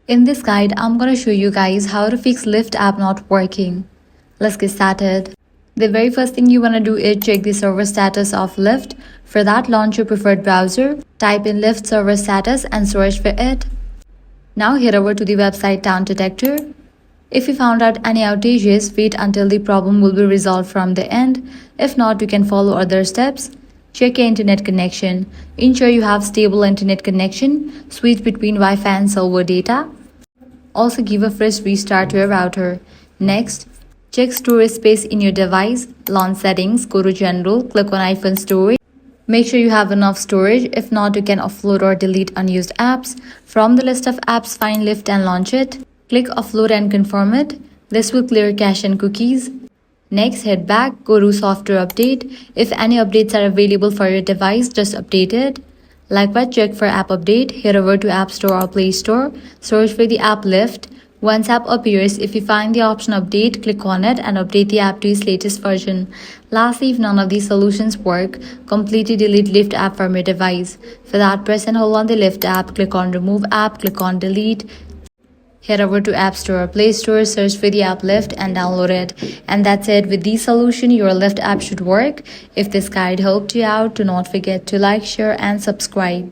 In this guide, I'm gonna show you guys how to fix Lyft app not working. Let's get started. The very first thing you wanna do is check the server status of Lyft. For that, launch your preferred browser, type in Lyft server status and search for it. Now head over to the website Town Detector. If you found out any outages, wait until the problem will be resolved from the end. If not, you can follow other steps. Check your internet connection. Ensure you have stable internet connection. Switch between Wi-Fi and server data. Also give a fresh restart to your router. Next, check storage space in your device. Launch settings, go to general, click on iPhone storage. Make sure you have enough storage. If not, you can offload or delete unused apps. From the list of apps, find Lyft and launch it. Click offload and confirm it. This will clear cache and cookies. Next, head back, go to software update. If any updates are available for your device, just update it. Likewise, check for app update. Head over to App Store or Play Store. Search for the app Lyft. Once app appears, if you find the option update, click on it and update the app to its latest version. Lastly, if none of these solutions work, completely delete Lyft app from your device. For that, press and hold on the Lyft app, click on remove app, click on delete. Head over to App Store or Play Store, search for the app Lyft and download it. And that's it. With this solution, your Lyft app should work. If this guide helped you out, do not forget to like, share and subscribe.